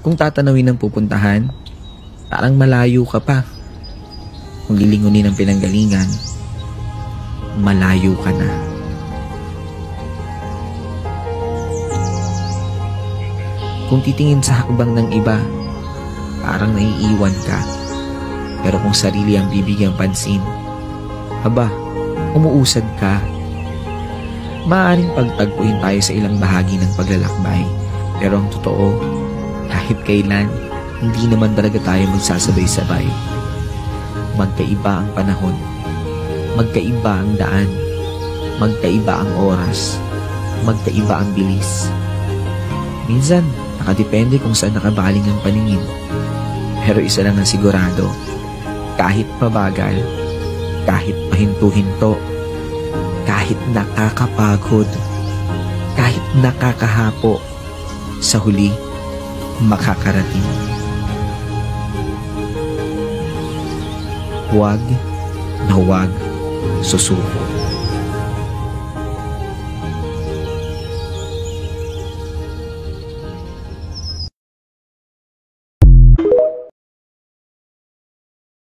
Kung tatanawin ng pupuntahan, parang malayo ka pa. Kung lilingunin ng pinanggalingan, malayo ka na. Kung titingin sa hakbang ng iba, parang naiiwan ka. Pero kung sarili ang bibigyang pansin, haba, umuusad ka. Maaaring pagtagpuin tayo sa ilang bahagi ng paglalakbay. Pero ang totoo, kahit kailan, hindi naman talaga tayo magsasabay-sabay. Magkaiba ang panahon, magkaiba ang daan, magkaiba ang oras, magkaiba ang bilis. Minsan, nakadepende kung saan nakabaling ang paningin. Pero isa lang ang sigurado, kahit mabagal, kahit pahinto-hinto, kahit nakakapagod, kahit nakakahapo, sa huli, makakarating. Huwag na huwag susuko.